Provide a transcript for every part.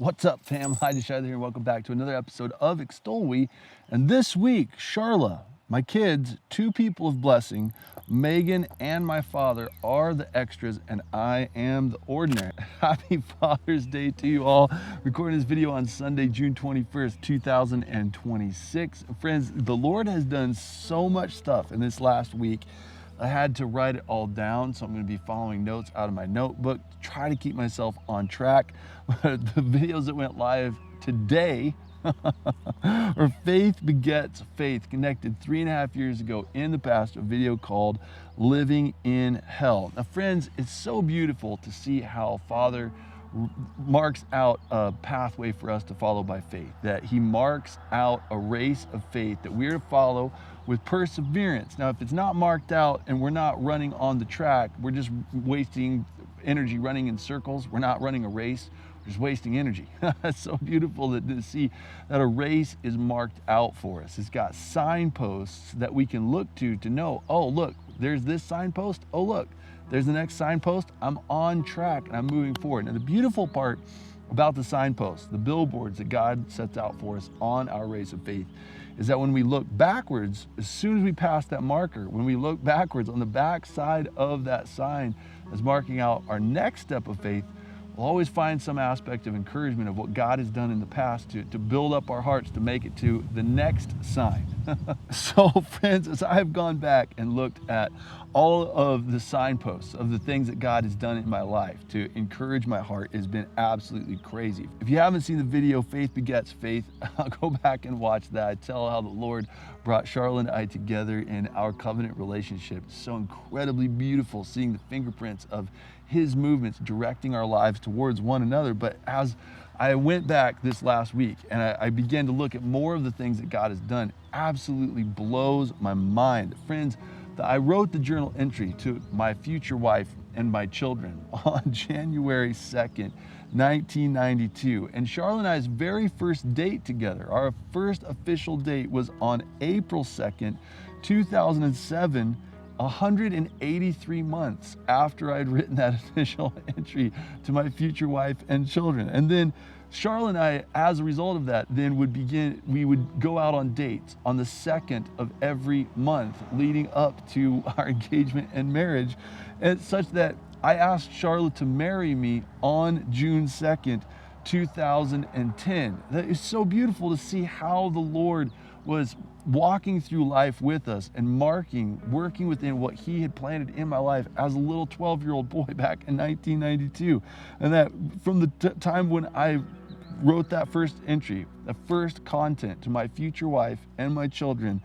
What's up, fam? Hi, Shai here, and welcome back to another episode of EXTOL WE. And this week, Charla, my kids, two people of blessing, Megan and my father are the extras, and I am the ordinary. Happy Father's Day to you all. Recording this video on Sunday, June 21st, 2026. Friends, the Lord has done so much stuff in this last week. I had to write it all down, so I'm going to be following notes out of my notebook to try to keep myself on track. The videos that went live today or Faith Begets Faith, connected 3.5 years ago in the past, a video called Living in Hell. Now, friends, it's so beautiful to see how Father marks out a pathway for us to follow by faith, that he marks out a race of faith that we're to follow with perseverance. Now, if it's not marked out and we're not running on the track, we're just wasting energy running in circles. We're not running a race, we're just wasting energy. It's so beautiful to see that a race is marked out for us. It's got signposts that we can look to know, oh, look, there's this signpost. Oh, look, there's the next signpost. I'm on track and I'm moving forward. And the beautiful part about the signposts, the billboards that God sets out for us on our race of faith, is that when we look backwards, as soon as we pass that marker, when we look backwards on the back side of that sign that's marking out our next step of faith, we'll always find some aspect of encouragement of what God has done in the past to build up our hearts to make it to the next sign. So, friends, as I have gone back and looked at all of the signposts of the things that God has done in my life to encourage my heart, has been absolutely crazy. If you haven't seen the video, Faith Begets Faith, go back and watch that. I tell how the Lord brought Charlotte and I together in our covenant relationship. It's so incredibly beautiful seeing the fingerprints of his movements directing our lives towards one another. But as I went back this last week and I began to look at more of the things that God has done, absolutely blows my mind. Friends, I wrote the journal entry to my future wife and my children on January 2nd, 1992. And Charlotte and I's very first date together, our first official date, was on April 2nd, 2007, 183 months after I'd written that initial entry to my future wife and children. And then Charlotte and I, as a result of that, then we would go out on dates on the 2nd of every month leading up to our engagement and marriage. And such that I asked Charlotte to marry me on June 2nd, 2010. That is so beautiful to see how the Lord was walking through life with us and working within what he had planted in my life as a little 12-year-old boy back in 1992. And that from the time when I wrote that first entry, the first content to my future wife and my children,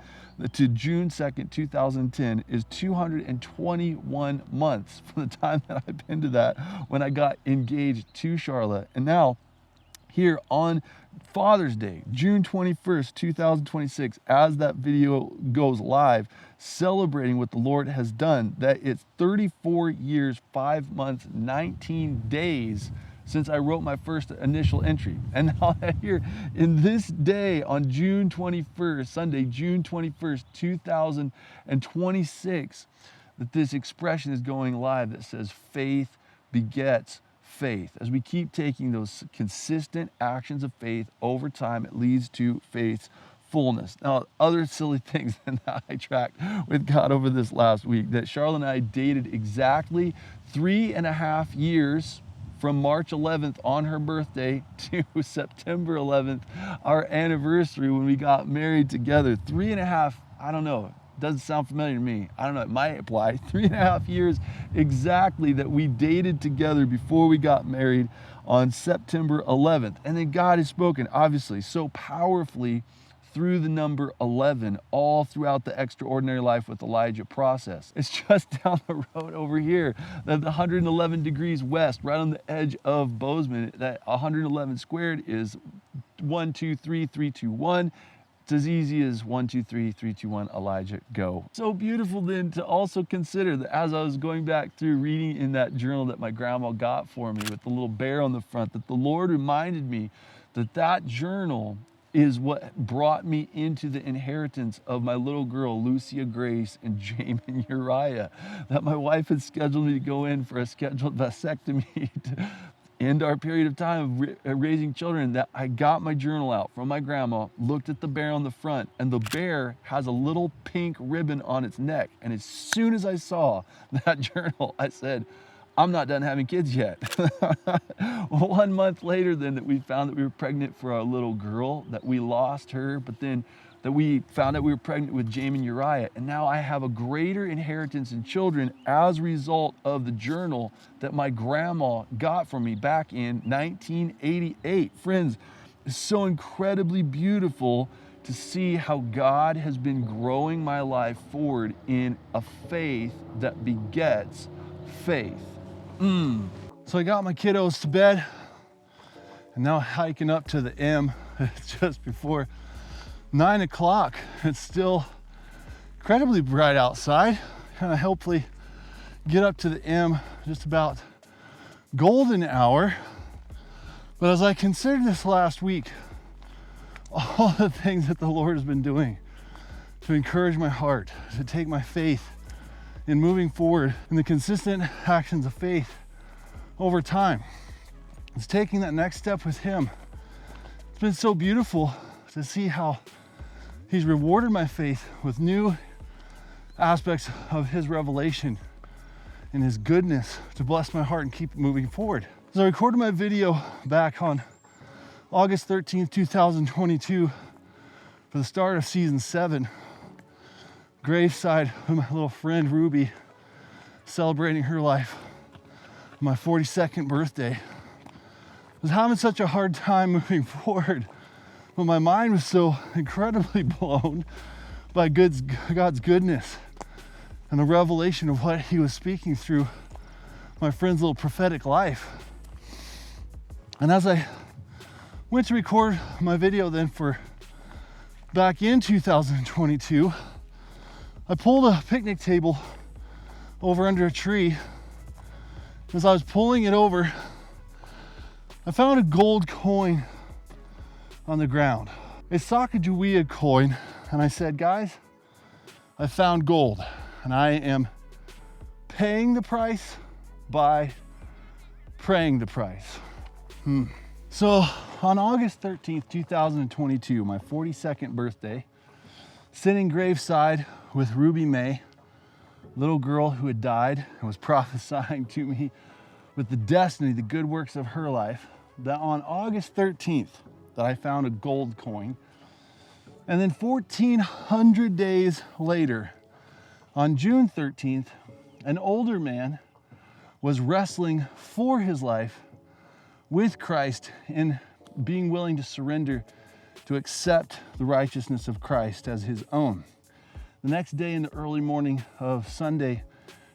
to June 2nd, 2010, is 221 months from the time that I've been to that when I got engaged to Charlotte. And now, here on Father's Day, June 21st, 2026, as that video goes live, celebrating what the Lord has done, that it's 34 years, 5 months, 19 days since I wrote my first initial entry. And now here in this day on June 21st, Sunday, June 21st, 2026, that this expression is going live that says faith begets faith. As we keep taking those consistent actions of faith over time, it leads to faith's fullness. Now, other silly things than that I tracked with God over this last week, that Charlotte and I dated exactly 3.5 years from March 11th on her birthday to September 11th, our anniversary when we got married together. 3.5, I don't know, doesn't sound familiar to me. I don't know, it might apply. 3.5 years exactly that we dated together before we got married on September 11th. And then God has spoken, obviously, so powerfully through the number 11 all throughout the Extraordinary Life with Elijah process. It's just down the road over here, the 111 degrees west, right on the edge of Bozeman. That 111 squared is 1, 2, 3, 3, 2, 1. It's as easy as 1, 2, 3, 3, 2, 1, Elijah, go. So beautiful then to also consider that as I was going back through reading in that journal that my grandma got for me with the little bear on the front, that the Lord reminded me that that journal is what brought me into the inheritance of my little girl, Lucia Grace and Jamin Uriah, that my wife had scheduled me to go in for a scheduled vasectomy in our period of time of raising children that I got my journal out from my grandma, looked at the bear on the front, and the bear has a little pink ribbon on its neck. And as soon as I saw that journal, I said, I'm not done having kids yet. 1 month later then that we found that we were pregnant for our little girl, that we lost her, but then that we found out we were pregnant with Jamie and Uriah. And now I have a greater inheritance in children as a result of the journal that my grandma got for me back in 1988. Friends, it's so incredibly beautiful to see how God has been growing my life forward in a faith that begets faith. So I got my kiddos to bed and now hiking up to the M. It's just before 9 o'clock. It's still incredibly bright outside. And I hopefully get up to the M just about golden hour. But as I considered this last week, all the things that the Lord has been doing to encourage my heart, to take my faith in moving forward in the consistent actions of faith over time. It's taking that next step with Him. It's been so beautiful to see how He's rewarded my faith with new aspects of His revelation and His goodness to bless my heart and keep moving forward. As I recorded my video back on August 13th, 2022 for the start of season 7, graveside with my little friend Ruby, celebrating her life on my 42nd birthday. I was having such a hard time moving forward, but my mind was so incredibly blown by God's goodness and the revelation of what He was speaking through my friend's little prophetic life. And as I went to record my video then for back in 2022, I pulled a picnic table over under a tree. As I was pulling it over, I found a gold coin on the ground, a Sacagawea coin, and I said, guys, I found gold, and I am paying the price by praying the price. So on August 13th, 2022, my 42nd birthday, sitting graveside with Ruby May, little girl who had died and was prophesying to me with the destiny, the good works of her life, that on August 13th that I found a gold coin. And then 1,400 days later, on June 13th, an older man was wrestling for his life with Christ in being willing to surrender to accept the righteousness of Christ as his own. The next day in the early morning of Sunday,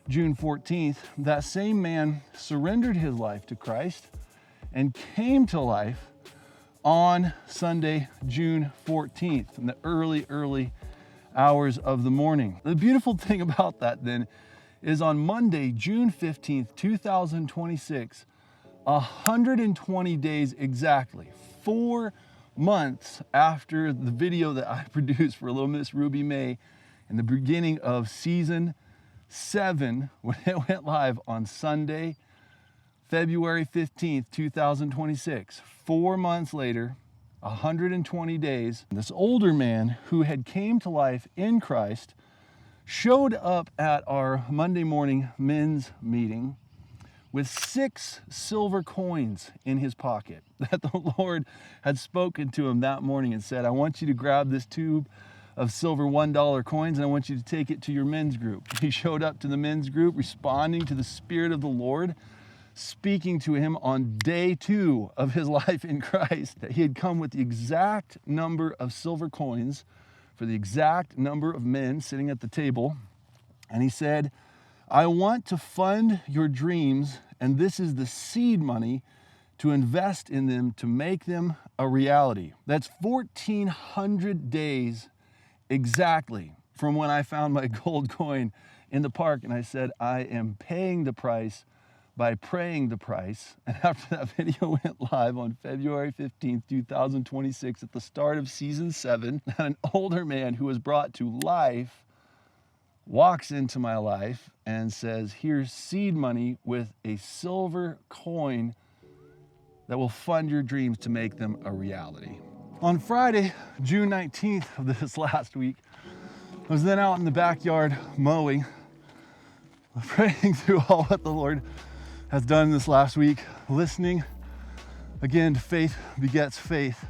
June 14th, that same man surrendered his life to Christ and came to life on Sunday, June 14th, in the early hours of the morning. The beautiful thing about that then is on Monday, June 15th, 2026, 120 days exactly, 4 months after the video that I produced for Little Miss Ruby May in the beginning of season 7, when it went live on Sunday, February 15th, 2026. 4 months later, 120 days, this older man who had came to life in Christ showed up at our Monday morning men's meeting with 6 silver coins in his pocket that the Lord had spoken to him that morning and said, I want you to grab this tube of silver $1 coins and I want you to take it to your men's group. He showed up to the men's group responding to the Spirit of the Lord, speaking to him on day 2 of his life in Christ, that he had come with the exact number of silver coins for the exact number of men sitting at the table. And he said, I want to fund your dreams, and this is the seed money to invest in them, to make them a reality. That's 1,400 days exactly from when I found my gold coin in the park. And I said, I am paying the price by praying the price. And after that video went live on February 15th, 2026, at the start of season 7, an older man who was brought to life walks into my life and says, here's seed money with a silver coin that will fund your dreams to make them a reality. On Friday, June 19th of this last week, I was then out in the backyard mowing, praying through all what the Lord has done this last week, listening again to faith begets faith,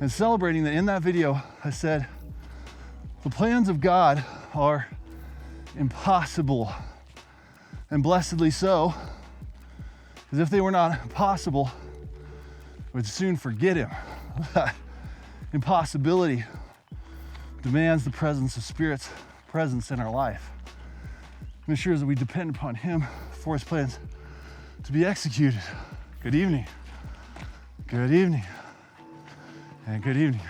and celebrating that in that video, I said, the plans of God are impossible, and blessedly so, because if they were not possible, we'd soon forget him. That impossibility demands the presence of Spirit's presence in our life. And ensures that we depend upon him for his plans to be executed. Good evening. Good evening. And good evening.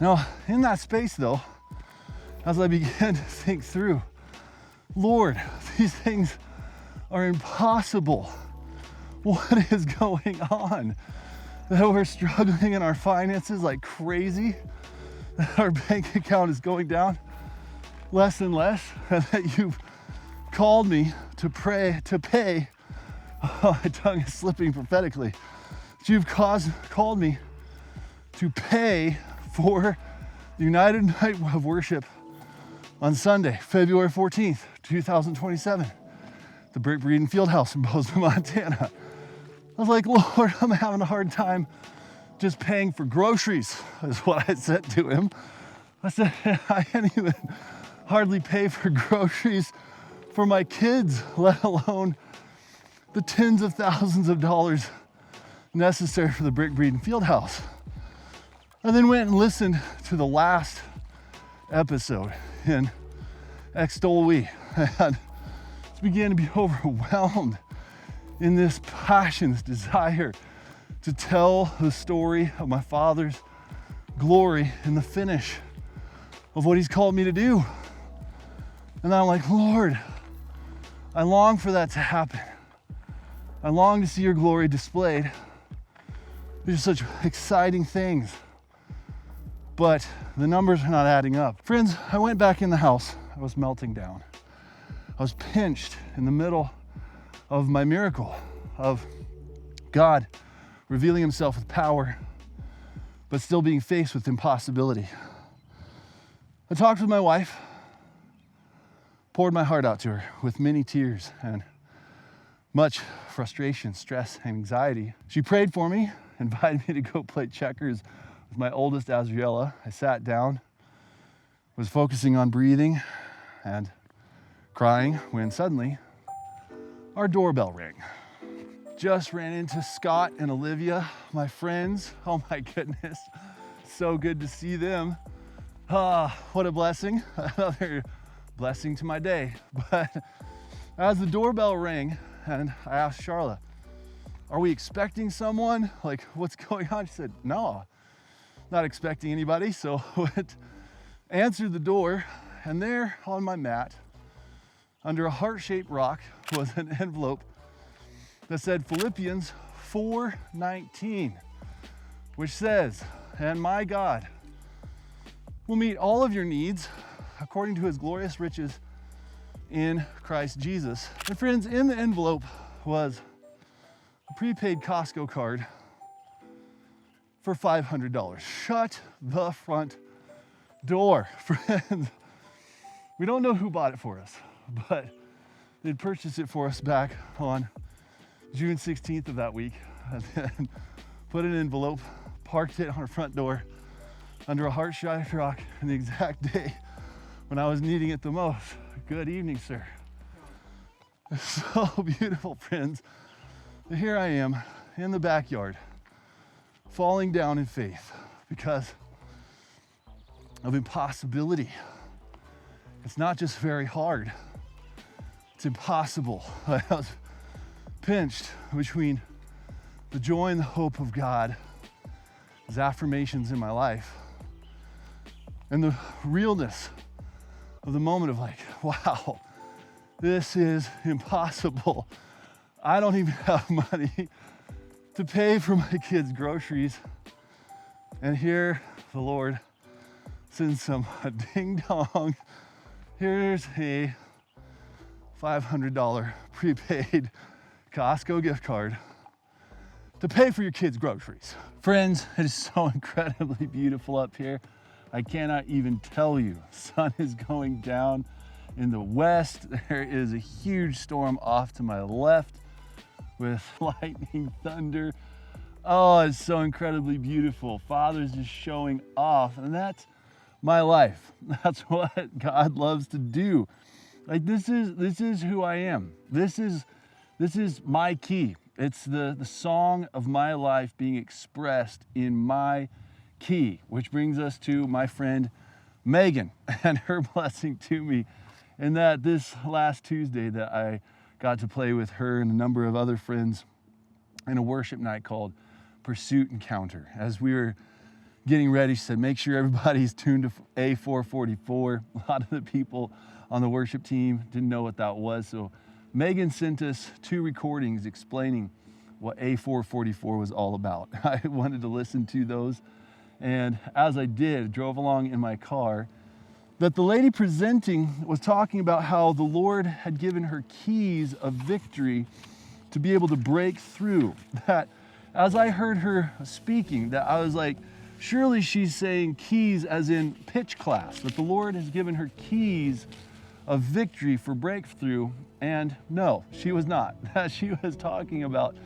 Now, in that space though, as I began to think through, Lord, these things are impossible. What is going on? That we're struggling in our finances like crazy, that our bank account is going down less and less, and that you've called me to pay, oh, my tongue is slipping prophetically, that you've called me to pay for the United Night of Worship on Sunday, February 14th, 2027, the Brick Breeden Fieldhouse in Bozeman, Montana. I was like, Lord, I'm having a hard time just paying for groceries, is what I said to him. I said, I can't even hardly pay for groceries for my kids, let alone the tens of thousands of dollars necessary for the Brick Breeden Fieldhouse. I then went and listened to the last episode in EXTOL WE, and just began to be overwhelmed in this passion, this desire to tell the story of my Father's glory in the finish of what he's called me to do. And I'm like, Lord, I long for that to happen. I long to see your glory displayed. These are such exciting things, but the numbers are not adding up. Friends, I went back in the house. I was melting down. I was pinched in the middle of my miracle of God revealing himself with power, but still being faced with impossibility. I talked with my wife, poured my heart out to her with many tears and much frustration, stress, and anxiety. She prayed for me, invited me to go play checkers with my oldest, Azriela. I sat down, was focusing on breathing and crying when suddenly our doorbell rang. Just ran into Scott and Olivia, my friends. Oh my goodness, so good to see them. What a blessing, another blessing to my day. But as the doorbell rang and I asked Charla, are we expecting someone? Like, what's going on? She said, no, not expecting anybody. So it answered the door, and there on my mat, under a heart-shaped rock, was an envelope that said Philippians 4:19, which says, and my God will meet all of your needs according to his glorious riches in Christ Jesus. And friends, in the envelope was a prepaid Costco card for $500. Shut the front door, friends. We don't know who bought it for us, but they'd purchased it for us back on June 16th of that week, and then put it in an envelope, parked it on our front door under a heart-shaped rock in the exact day when I was needing it the most. Good evening, sir. It's so beautiful, friends. Here I am in the backyard, falling down in faith because of impossibility. It's not just very hard, it's impossible. I was pinched between the joy and the hope of God, his affirmations in my life, and the realness of the moment of like, wow, this is impossible. I don't even have money to pay for my kids' groceries. And here the Lord sends some ding dong. Here's a $500 prepaid Costco gift card to pay for your kids' groceries. Friends, it is so incredibly beautiful up here. I cannot even tell you. Sun is going down in the west. There is a huge storm off to my left with lightning, thunder. Oh, it's so incredibly beautiful. Father's just showing off, and that's my life. That's what God loves to do. Like this is who I am. This is my key. It's the song of my life being expressed in my key, which brings us to my friend Megan and her blessing to me. And that this last Tuesday that I got to play with her and a number of other friends in a worship night called Pursuit Encounter. As we were getting ready, she said, make sure everybody's tuned to A444. A lot of the people on the worship team didn't know what that was. So Megan sent us 2 recordings explaining what A444 was all about. I wanted to listen to those. And as I did, drove along in my car, that the lady presenting was talking about how the Lord had given her keys of victory to be able to break through. That as I heard her speaking, that I was like, surely she's saying keys as in pitch class, that the Lord has given her keys of victory for breakthrough. And no, she was not. She was talking about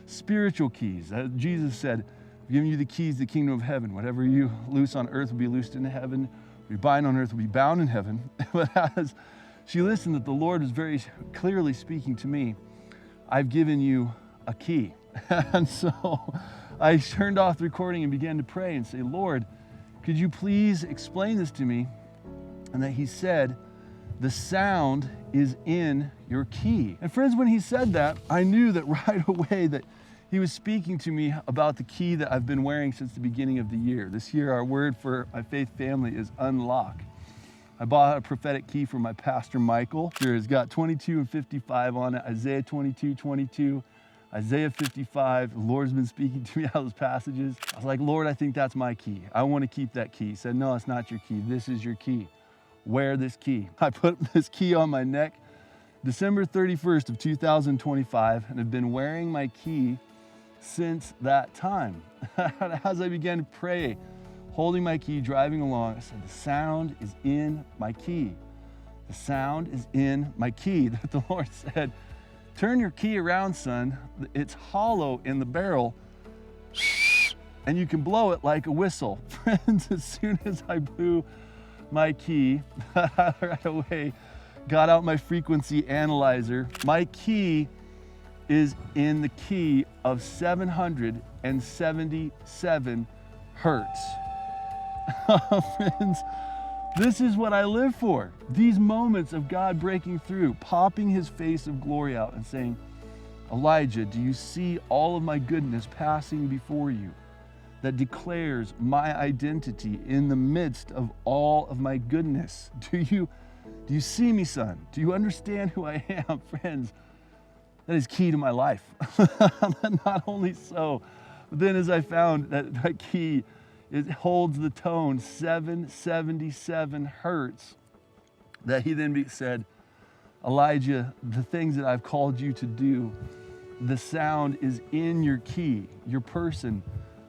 spiritual keys. Jesus said, I've given you the keys to the kingdom of heaven. Whatever you loose on earth will be loosed in heaven. What you bind on earth will be bound in heaven. But as she listened, that the Lord was very clearly speaking to me, I've given you a key. And so I turned off the recording and began to pray and say, Lord, could you please explain this to me? And that he said, the sound is in your key. And friends, when he said that, I knew that right away that he was speaking to me about the key that I've been wearing since the beginning of the year. This year, our word for my faith family is unlock. I bought a prophetic key from my pastor, Michael. It's got 22 and 55 on it, Isaiah 22:22, Isaiah 55. The Lord's been speaking to me out of those passages. I was like, Lord, I think that's my key. I want to keep that key. He said, no, it's not your key. This is your key. Wear this key. I put this key on my neck December 31st of 2025 and have been wearing my key since that time. As I began to pray, holding my key, driving along, I said, the sound is in my key. The sound is in my key. That the Lord said, turn your key around, son. It's hollow in the barrel and you can blow it like a whistle. Friends, as soon as I blew my key, right away, got out my frequency analyzer. My key is in the key of 777 hertz. Friends, this is what I live for. These moments of God breaking through, popping his face of glory out and saying, Elijah, do you see all of my goodness passing before you that declares my identity in the midst of all of my goodness? Do you see me, son? Do you understand who I am? Friends, that is key to my life. Not only so, but then as I found that key, it holds the tone 777 hertz, that he then said, Elijah, the things that I've called you to do, the sound is in your key. Your person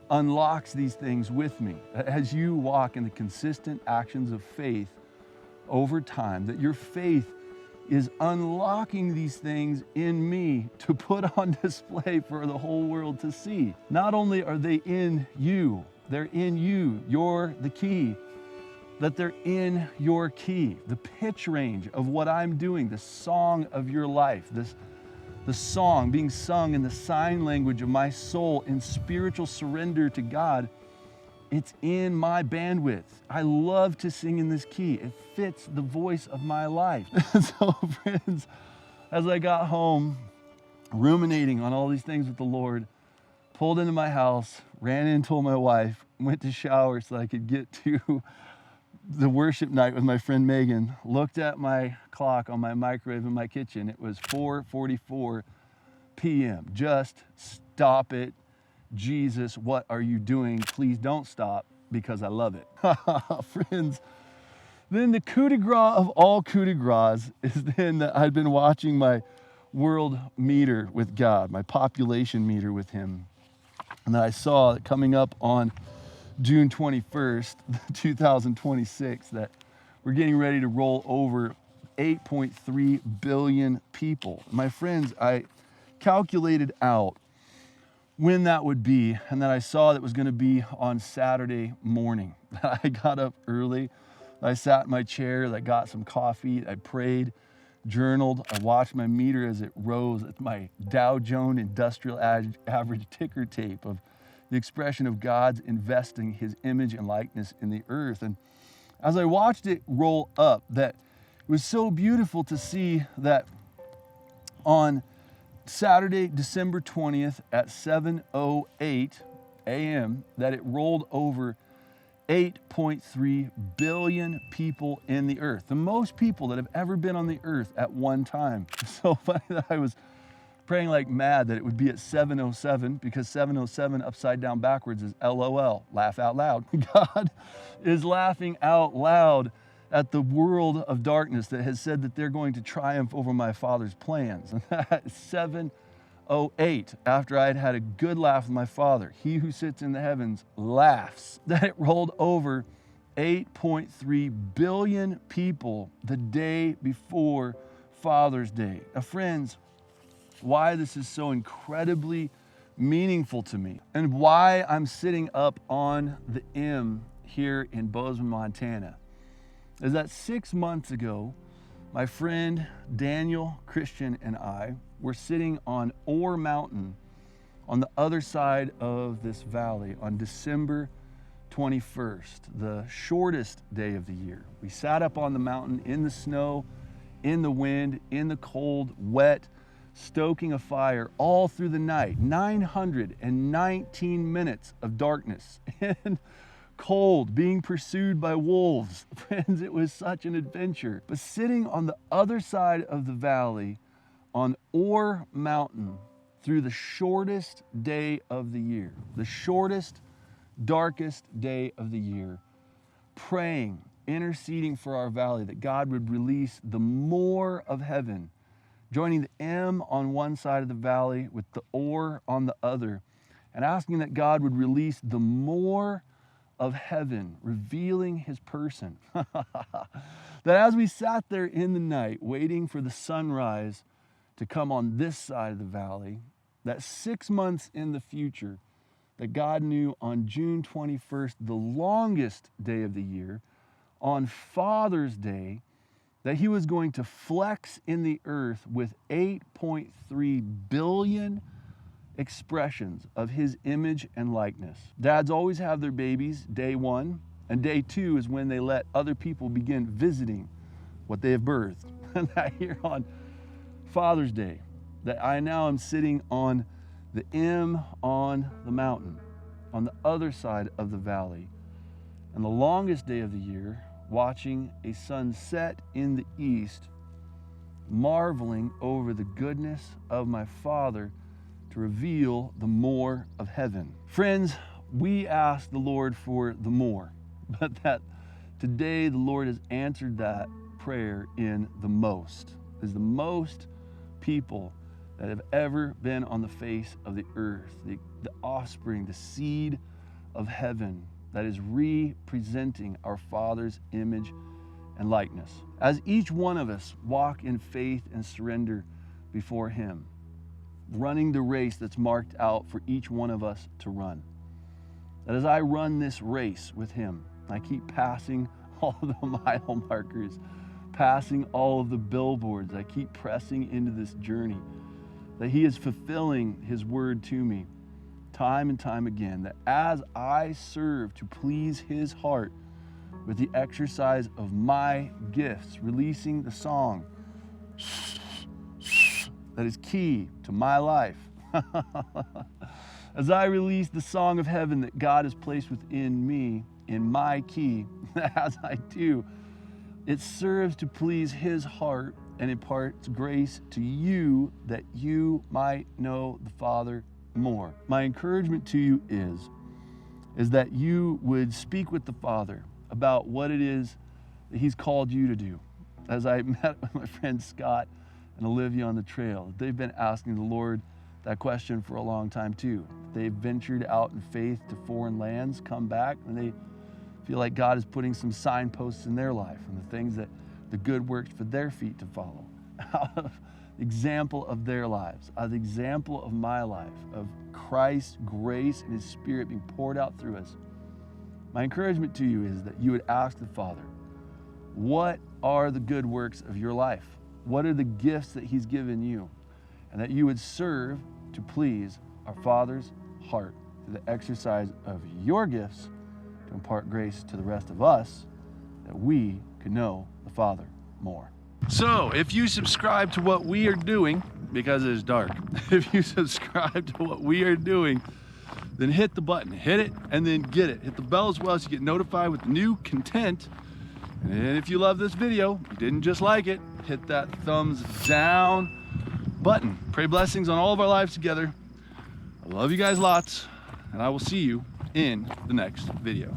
unlocks these things with me. As you walk in the consistent actions of faith over time, that your faith is unlocking these things in me to put on display for the whole world to see. Not only are they in you, they're in you. You're the key. That they're in your key. The pitch range of what I'm doing, the song of your life, the song being sung in the sign language of my soul in spiritual surrender to God, it's in my bandwidth. I love to sing in this key. It fits the voice of my life. So friends, as I got home, ruminating on all these things with the Lord, pulled into my house, ran in, told my wife, went to shower so I could get to the worship night with my friend Megan, looked at my clock on my microwave in my kitchen. It was 4:44 p.m. Just stop it. Jesus, what are you doing? Please don't stop, because I love it. Friends, then the coup de grace of all coup de grace is then that I'd been watching my world meter with God, my population meter with him. And then I saw that coming up on June 21st, 2026, that we're getting ready to roll over 8.3 billion people. My friends, I calculated out when that would be, and then I saw that it was going to be on Saturday morning. I got up early, I sat in my chair, I got some coffee, I prayed, journaled, I watched my meter as it rose. It's my Dow Jones Industrial Average ticker tape of the expression of God's investing his image and likeness in the earth. And as I watched it roll up, that it was so beautiful to see that on Saturday, December 20th at 7:08 a.m., that it rolled over 8.3 billion people in the earth. The most people that have ever been on the earth at one time. It's so funny that I was praying like mad that it would be at 7:07, because 7:07 upside down backwards is LOL, laugh out loud. God is laughing out loud at the world of darkness that has said that they're going to triumph over my Father's plans. And at 7:08, after I had had a good laugh with my Father, he who sits in the heavens laughs, that it rolled over 8.3 billion people the day before Father's Day. Now, friends, why this is so incredibly meaningful to me and why I'm sitting up on the M here in Bozeman, Montana, is that 6 months ago, my friend Daniel, Christian, and I were sitting on Ore Mountain on the other side of this valley on December 21st, the shortest day of the year. We sat up on the mountain in the snow, in the wind, in the cold, wet, stoking a fire all through the night. 919 minutes of darkness and cold, being pursued by wolves. Friends, it was such an adventure. But sitting on the other side of the valley on Ore Mountain through the shortest day of the year, the shortest, darkest day of the year, praying, interceding for our valley, that God would release the more of heaven, joining the M on one side of the valley with the Ore on the other, and asking that God would release the more of heaven, revealing his person. That as we sat there in the night, waiting for the sunrise to come on this side of the valley, that 6 months in the future, that God knew on June 21st, the longest day of the year, on Father's Day, that he was going to flex in the earth with 8.3 billion expressions of his image and likeness. Dads always have their babies day one, and day two is when they let other people begin visiting what they have birthed. And that here on Father's Day, that I now am sitting on the M on the mountain, on the other side of the valley, and the longest day of the year, watching a sun set in the east, marveling over the goodness of my Father to reveal the more of heaven. Friends, we ask the Lord for the more, but that today the Lord has answered that prayer in the most. Is the most people that have ever been on the face of the earth, the offspring, the seed of heaven that is representing our Father's image and likeness. As each one of us walk in faith and surrender before him, running the race that's marked out for each one of us to run. That as I run this race with him, I keep passing all of the mile markers, passing all of the billboards, I keep pressing into this journey, that he is fulfilling his word to me time and time again, that as I serve to please his heart with the exercise of my gifts, releasing the song that is key to my life. As I release the song of heaven that God has placed within me in my key, as I do, it serves to please his heart and imparts grace to you that you might know the Father more. My encouragement to you is that you would speak with the Father about what it is that he's called you to do. As I met with my friend Scott and Olivia on the trail. They've been asking the Lord that question for a long time too. They've ventured out in faith to foreign lands, come back, and they feel like God is putting some signposts in their life and the things that the good works for their feet to follow. Out of the example of their lives, out of the example of my life, of Christ's grace and His Spirit being poured out through us, my encouragement to you is that you would ask the Father, what are the good works of your life? What are the gifts that He's given you? And that you would serve to please our Father's heart through the exercise of your gifts to impart grace to the rest of us, that we could know the Father more. So if you subscribe to what we are doing, because it is dark, if you subscribe to what we are doing, then hit the button, hit it, and then get it. Hit the bell as well so you get notified with new content. And if you love this video, you didn't just like it, hit that thumbs down button. Pray blessings on all of our lives together. I love you guys lots, and I will see you in the next video.